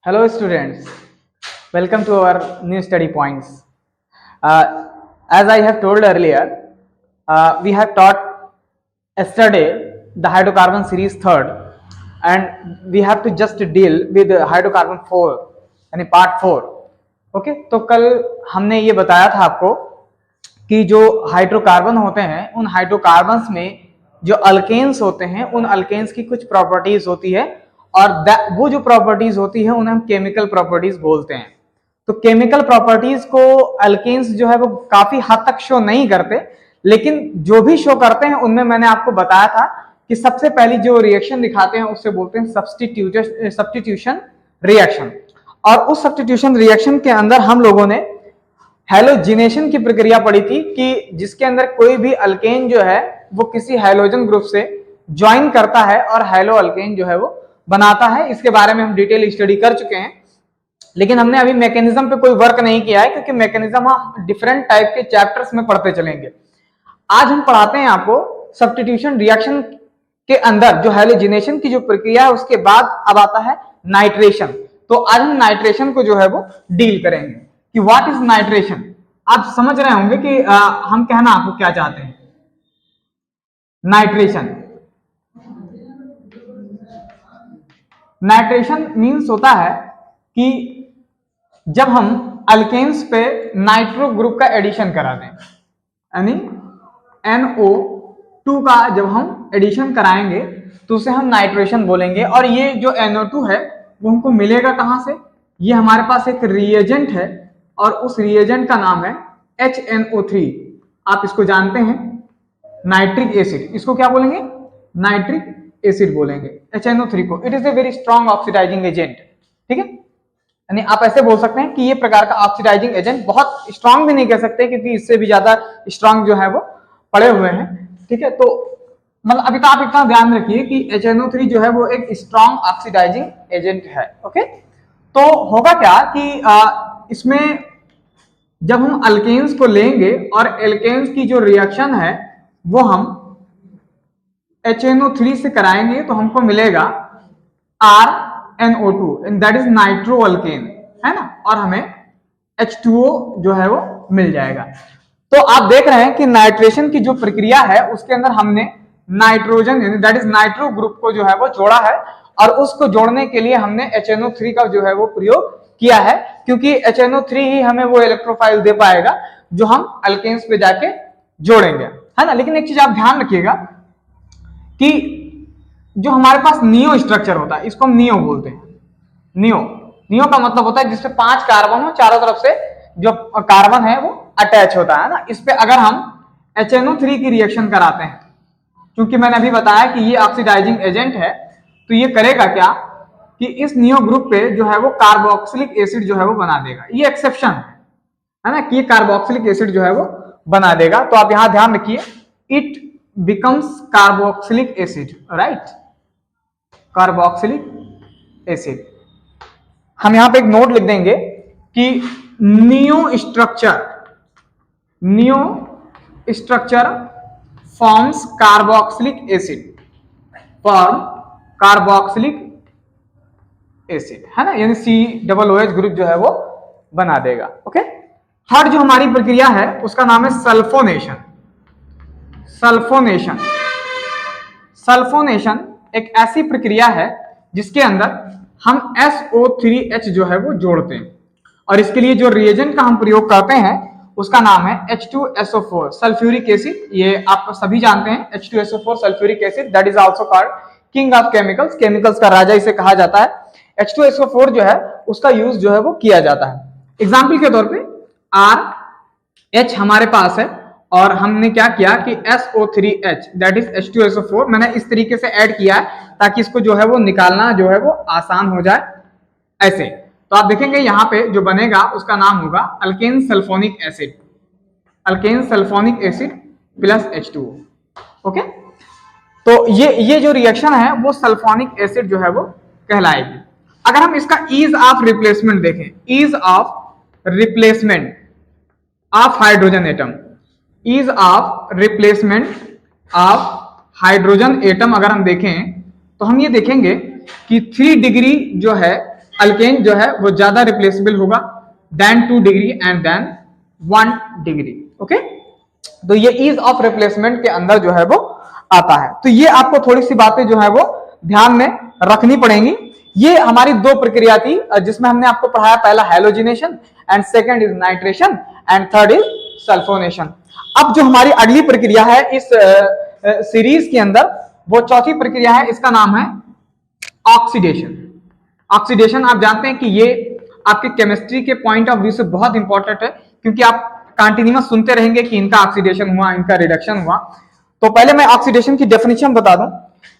Hello students, welcome to our new study points. As I have told earlier, we have taught yesterday the hydrocarbon series third, and we have to just deal with hydrocarbon 4 यानी part 4. Okay, तो कल हमने ये बताया था आपको कि जो हाइड्रोकार्बन होते हैं उन हाइड्रोकार्बन्स में जो अल्केन्स होते हैं उन अल्केन्स की कुछ प्रॉपर्टीज होती है और वो जो प्रॉपर्टीज होती है उन्हें हम केमिकल प्रॉपर्टीज बोलते हैं. तो केमिकल प्रॉपर्टीज को अल्केन्स जो है वो काफी हद तक शो नहीं करते, लेकिन जो भी शो करते हैं उनमें मैंने आपको बताया था कि सबसे पहली जो रिएक्शन दिखाते हैं उससे बोलते हैं सब्स्टिट्यूशन रिएक्शन. और उस सब्स्टिट्यूशन रिएक्शन के अंदर हम लोगों ने हैलोजिनेशन की प्रक्रिया पढ़ी थी कि जिसके अंदर कोई भी अल्केन जो है वो किसी हैलोजन ग्रुप से ज्वाइन करता है और हैलो अल्केन जो है वो बनाता है. इसके बारे में हम डिटेल स्टडी कर चुके हैं, लेकिन हमने अभी मैकेनिज्म पे कोई वर्क नहीं किया है क्योंकि मैकेनिज्म हम डिफरेंट टाइप के चैप्टर्स में पढ़ते चलेंगे. आज हम पढ़ाते हैं आपको सब्स्टिट्यूशन रिएक्शन के अंदर जो हैलोजिनेशन की जो प्रक्रिया है उसके बाद अब आता है नाइट्रेशन. तो आज हम नाइट्रेशन को जो है वो डील करेंगे कि व्हाट इज नाइट्रेशन. आप समझ रहे होंगे कि हम कहना आपको क्या चाहते हैं. नाइट्रेशन मीन्स होता है कि जब हम अल्केन्स पे नाइट्रो ग्रुप का एडिशन करा दें, यानी NO2 का जब हम एडिशन कराएंगे तो उसे हम नाइट्रेशन बोलेंगे. और ये जो NO2 है वो हमको मिलेगा कहां से. ये हमारे पास एक रिएजेंट है और उस रिएजेंट का नाम है HNO3. आप इसको जानते हैं, नाइट्रिक एसिड. इसको क्या बोलेंगे? नाइट्रिक एसिड बोलेंगे HNO3 को. It is a very strong oxidising agent. ठीक है, यानी आप ऐसे बोल सकते हैं कि ये प्रकार का ऑक्सीडाइजिंग एजेंट, बहुत स्ट्रॉन्ग भी नहीं कह सकते क्योंकि इससे भी ज्यादा स्ट्रॉन्ग जो है वो पड़े हुए हैं. ठीक है, तो मतलब अभी तो आप इतना ध्यान रखिए कि HNO3 जो है वो एक स्ट्रॉन्ग ऑक्सीडाइजिंग एजेंट है. ओके, तो होगा क्या कि इसमें जब हम अल्केन्स को लेंगे और एल्केन्स की जो रिएक्शन है वो हम HNO3 से कराएंगे तो हमको मिलेगा RNO2 and that is nitro alkane, है ना, और हमें H2O जो है वो मिल जाएगा. तो आप देख रहे हैं कि नाइट्रेशन की जो प्रक्रिया है उसके अंदर हमने नाइट्रोजन यानी दैट इज नाइट्रो ग्रुप को जो है वो जोड़ा है और उसको जोड़ने के लिए हमने HNO3 का जो है वो प्रयोग किया है क्योंकि HNO3 ही हमें वो इलेक्ट्रोफाइल दे पाएगा जो हम अल्केन्स पे जाके जोड़ेंगे, है ना. लेकिन एक चीज आप ध्यान रखिएगा कि जो हमारे पास नियो स्ट्रक्चर होता है इसको हम नियो बोलते हैं. नियो का मतलब होता है जिसपे 5 कार्बन हो, चारों तरफ से जो कार्बन है वो अटैच होता है ना. इस पे अगर हम HNO3 की रिएक्शन कराते हैं, क्योंकि मैंने अभी बताया कि ये ऑक्सीडाइजिंग एजेंट है, तो ये करेगा क्या कि इस नियो ग्रुप पे जो है वो कार्बोक्सिलिक एसिड जो है वो बना देगा. ये एक्सेप्शन है ना कि ये कार्बोक्सिलिक एसिड जो है वो बना देगा. तो आप यहां ध्यान रखिए, it becomes carboxylic acid, right? Carboxylic acid. हम यहां पे एक नोट लिख देंगे कि neo structure forms carboxylic acid, form carboxylic acid, है ना, यानी COOH ग्रुप जो है वो बना देगा. ओके, थर्ड जो हमारी प्रक्रिया है उसका नाम है सल्फोनेशन. सल्फोनेशन एक ऐसी प्रक्रिया है जिसके अंदर हम SO3H जो है वो जोड़ते हैं और इसके लिए जो रिएजेंट का हम प्रयोग करते हैं उसका नाम है H2SO4 सल्फ्यूरिक एसिड. ये आप सभी जानते हैं, H2SO4 sulphuric acid that is also called king of chemicals. Chemicals का राजा इसे कहा जाता है. H2SO4 जो है उसका यूज जो है वो किया जाता है. एग्जाम्पल के तौर पे RH हमारे पास है और हमने क्या किया कि SO3H दैट इज H2SO4 मैंने इस तरीके से ऐड किया है ताकि इसको जो है वो निकालना जो है वो आसान हो जाए. ऐसे तो आप देखेंगे यहाँ पे जो बनेगा उसका नाम होगा alkane sulphonic acid. Alkane sulphonic acid plus H2O. Okay, तो ये जो रिएक्शन है वो सल्फोनिक एसिड जो है वो कहलाएगी. अगर हम इसका ईज ऑफ रिप्लेसमेंट देखें, ease of replacement of hydrogen atom, ease of replacement of hydrogen atom अगर हम देखें तो हम ये देखेंगे कि 3 डिग्री जो है अल्केन जो है वो ज्यादा रिप्लेसेबल होगा then 2 degree and then 1 degree. Okay, तो ये ईज ऑफ रिप्लेसमेंट के अंदर जो है वो आता है। तो ये आपको थोड़ी सी बातें जो है वो ध्यान में रखनी पड़ेंगी। ये हमारी दो प्रक्रिया थी जिसमें हमने आपको पढ़ाया, पहला halogenation and second is nitration and third is sulphonation. अब जो हमारी अगली प्रक्रिया है इस सीरीज के अंदर, वो चौथी प्रक्रिया है, इसका नाम है ऑक्सीडेशन। ऑक्सीडेशन आप जानते हैं कि ये आपके केमिस्ट्री के पॉइंट ऑफ व्यू से बहुत इंपॉर्टेंट है, क्योंकि आप कंटिन्यूअस सुनते रहेंगे कि इनका ऑक्सीडेशन हुआ, इनका रिडक्शन हुआ। तो पहले मैं ऑक्सीडेशन की डेफिनेशन बता दूं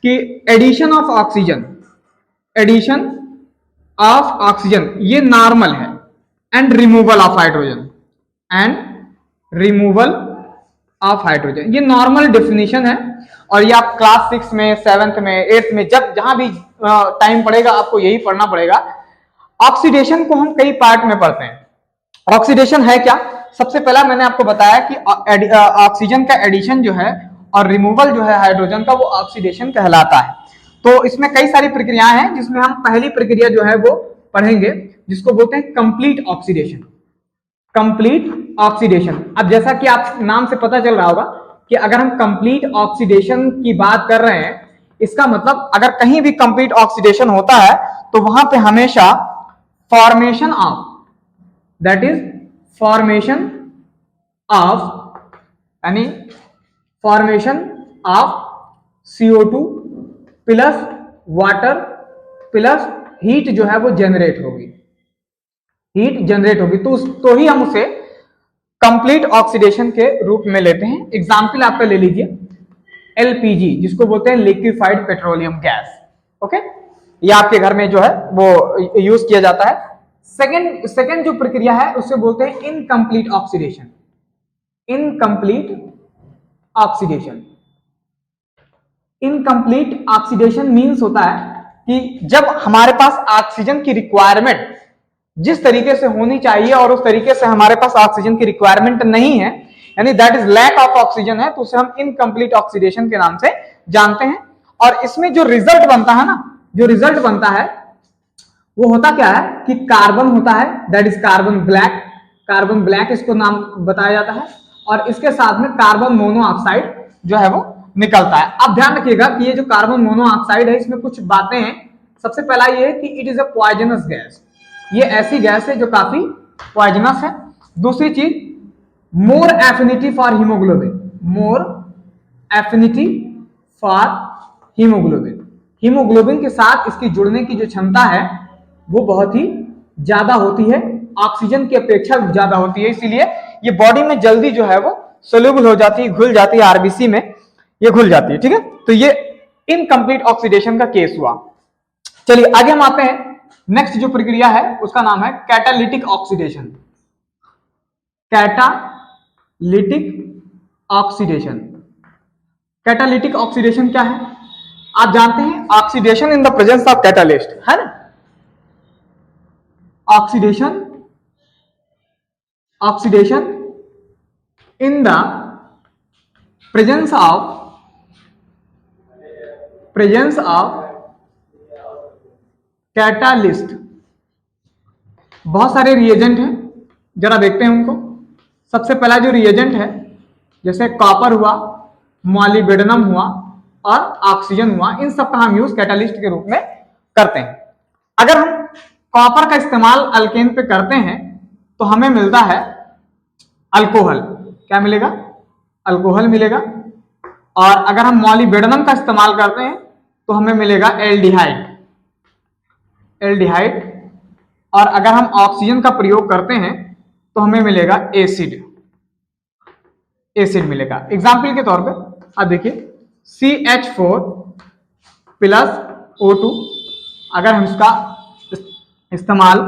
कि addition of oxygen, addition of oxygen ये नॉर्मल है, and removal of hydrogen, and removal of hydrogen, ये नॉर्मल डेफिनेशन है। और ये आप क्लास 6 में, 7th में, 8th में, जब जहां भी टाइम पड़ेगा आपको यही पढ़ना पड़ेगा। ऑक्सीडेशन को हम कई पार्ट में पढ़ते हैं। ऑक्सीडेशन है क्या? सबसे पहला मैंने आपको बताया कि ऑक्सीजन का एडिशन जो है और रिमूवल जो है हाइड्रोजन का, वो ऑक्सीडेशन कहलाता है। तो इसमें कई सारी प्रक्रियाएं हैं, जिसमें हम पहली प्रक्रिया जो है वो पढ़ेंगे, जिसको बोलते हैं कंप्लीट ऑक्सीडेशन। कंप्लीट ऑक्सीडेशन, अब जैसा कि आप नाम से पता चल रहा होगा कि अगर हम कंप्लीट ऑक्सीडेशन की बात कर रहे हैं, इसका मतलब अगर कहीं भी कंप्लीट ऑक्सीडेशन होता है तो वहां पे हमेशा formation of, that is formation of, यानी formation of CO2 plus water plus heat जो है वो जनरेट होगी, हीट जनरेट होगी, तो ही हम उसे कंप्लीट ऑक्सीडेशन के रूप में लेते हैं। एग्जाम्पल आपका ले लीजिए LPG, जिसको बोलते हैं लिक्विफाइड पेट्रोलियम गैस। ओके, ये आपके घर में जो है वो यूज किया जाता है। सेकंड जो प्रक्रिया है उसे बोलते हैं incomplete oxidation. Incomplete oxidation, incomplete oxidation means होता है कि जब हमारे पास ऑक्सीजन की रिक्वायरमेंट जिस तरीके से होनी चाहिए और उस तरीके से हमारे पास ऑक्सीजन की रिक्वायरमेंट नहीं है, यानी that is lack of oxygen है, तो उसे हम इनकम्प्लीट ऑक्सीडेशन के नाम से जानते हैं। और इसमें जो रिजल्ट बनता है ना, जो रिजल्ट बनता है वो होता क्या है कि कार्बन होता है, that is carbon black, carbon black इसको नाम बताया जाता है, और इसके साथ में कार्बन मोनोऑक्साइड जो है वो निकलता है। आप ध्यान रखिएगा कि ये जो कार्बन मोनोऑक्साइड है, इसमें कुछ बातें हैं। सबसे पहला ये है कि it is a poisonous gas, ये ऐसी गैस है जो काफी पॉइजनस है। दूसरी चीज, more affinity for haemoglobin, more affinity for haemoglobin, haemoglobin के साथ इसकी जुड़ने की जो क्षमता है वो बहुत ही ज्यादा होती है, ऑक्सीजन की अपेक्षा ज्यादा होती है, इसीलिए ये बॉडी में जल्दी जो है वो सोल्यूबल हो जाती है, घुल जाती है, आरबीसी में ये घुल जाती है। ठीक है, तो ये इनकम्प्लीट ऑक्सीडेशन का केस हुआ। चलिए आगे हम आते हैं। नेक्स्ट जो प्रक्रिया है उसका नाम है catalytic oxidation. Catalytic oxidation, catalytic oxidation क्या है? आप जानते हैं oxidation in the presence of catalyst, है ना? Oxidation, oxidation in the presence of catalyst. बहुत सारे रिएजेंट हैं, जरा देखते हैं उनको। सबसे पहला जो रिएजेंट है, जैसे कॉपर हुआ, मॉलिब्डेनम हुआ और ऑक्सीजन हुआ, इन सब का हम यूज कैटालिस्ट के रूप में करते हैं। अगर हम कॉपर का इस्तेमाल अल्केन पे करते हैं तो हमें मिलता है अल्कोहल। क्या मिलेगा? अल्कोहल मिलेगा। और अगर हम मॉलिब्डेनम का इस्तेमाल करते हैं तो हमें मिलेगा एल्डिहाइड, एल्डिहाइड। और अगर हम ऑक्सीजन का प्रयोग करते हैं तो हमें मिलेगा एसिड, एसिड मिलेगा। एग्जाम्पल के तौर पे आप देखिए CH4 प्लस O2, अगर हम इसका इस्तेमाल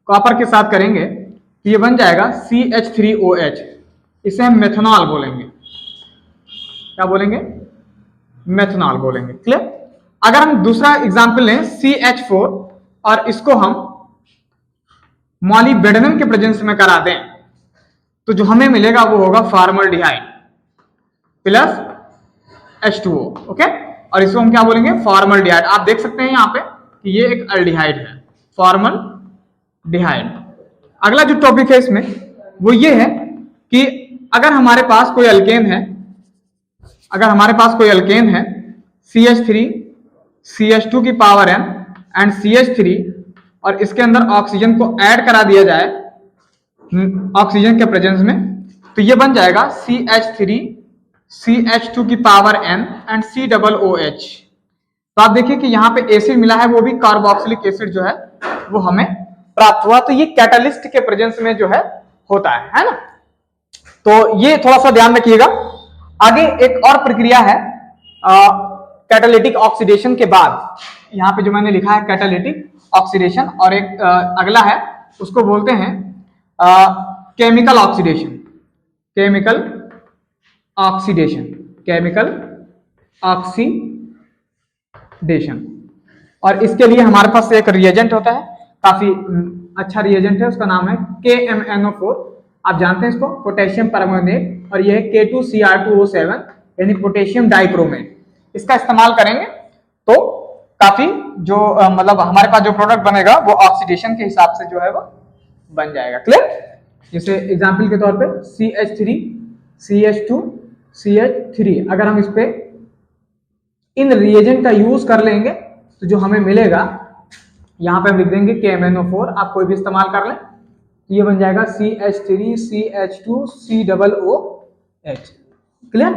कॉपर के साथ करेंगे तो ये बन जाएगा CH3OH, इसे हम मेथनॉल बोलेंगे। क्या बोलेंगे? मेथनॉल बोलेंगे। क्लियर? अगर हम दूसरा एग्जाम्पल लें CH4 और इसको हम मॉलिब्डेनम के प्रेजेंस में करा दें तो जो हमें मिलेगा वो होगा फॉर्मल्डिहाइड प्लस H2O। ओके, और इसको हम क्या बोलेंगे? फॉर्मल्डिहाइड। आप देख सकते हैं यहाँ पे कि ये एक अल्डिहाइड है। फॉर्मल्डिहाइड। अगला जो टॉपिक है इसमें वो ये है कि अगर हमारे पास कोई अल्केन है, CH3 CH2 की पावर n एंड CH3, और इसके अंदर ऑक्सीजन को ऐड करा दिया जाए ऑक्सीजन के प्रेजेंस में, तो ये बन जाएगा CH3 CH2 की पावर n एंड COOH। तो आप देखिए कि यहाँ पे एसिड मिला है, वो भी कार्बोक्सिलिक एसिड जो है वो हमें प्राप्त हुआ। तो ये कैटलिस्ट के प्रेजेंस में जो है होता है ना। तो ये थोड़ा सा ध्यान रखिएगा। आगे एक और प्रक्रिया है कैटालिटिक ऑक्सीडेशन के बाद, यहाँ पे जो मैंने लिखा है कैटालिटिक ऑक्सीडेशन, और एक अगला है उसको बोलते हैं केमिकल ऑक्सीडेशन। Chemical oxidation. और इसके लिए हमारे पास एक रिएजेंट होता है, काफी अच्छा रिएजेंट है, उसका नाम है KMnO4। आप जानते हैं इसको, पोटेशियम परमंगनेट, और ये है K2Cr2O7 यानी पोटेशियम डाइक्रोमेट। इसका इस्तेमाल करेंगे तो काफी जो मतलब हमारे पास जो प्रोडक्ट बनेगा वो ऑक्सीडेशन के हिसाब से जो है वो बन जाएगा। क्लियर? जैसे एग्जांपल के तौर पे CH3 CH2 CH3, अगर हम इस पे इन रिएजेंट का यूज कर लेंगे तो जो हमें मिलेगा, यहाँ पे हम लिख देंगे KMnO4, आप कोई भी इस्तेमाल कर लें, ये बन जाएगा CH3 CH2 COOH। क्लियर?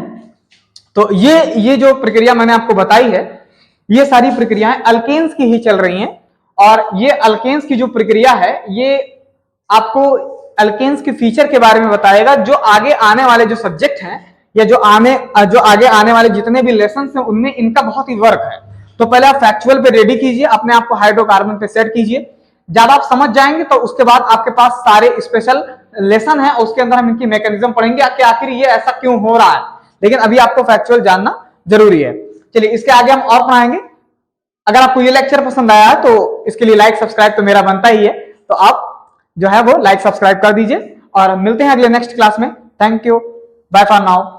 तो ये जो प्रक्रिया मैंने आपको बताई है, ये सारी प्रक्रियाएं अल्केन्स की ही चल रही हैं, और ये अल्केन्स की जो प्रक्रिया है ये आपको अल्केन्स के फीचर के बारे में बताएगा, जो आगे आने वाले जो सब्जेक्ट हैं या जो आगे आने वाले जितने भी लेसन हैं उनमें इनका बहुत ही वर्क है। तो पहले आप फैक्चुअल पे रेडी कीजिए, अपने आप को हाइड्रोकार्बन पे सेट कीजिए। ज्यादा आप समझ जाएंगे तो उसके बाद आपके पास सारे स्पेशल लेसन है, उसके अंदर हम इनकी मैकेनिज्म पढ़ेंगे कि आखिर ये ऐसा क्यों हो रहा है, लेकिन अभी आपको फैक्चुअल जानना जरूरी है। चलिए इसके आगे हम और पढ़ाएंगे। अगर आपको ये लेक्चर पसंद आया है तो इसके लिए लाइक सब्सक्राइब तो मेरा बनता ही है, तो आप जो है वो लाइक सब्सक्राइब कर दीजिए, और मिलते हैं अगले नेक्स्ट क्लास में। Thank you, bye for now.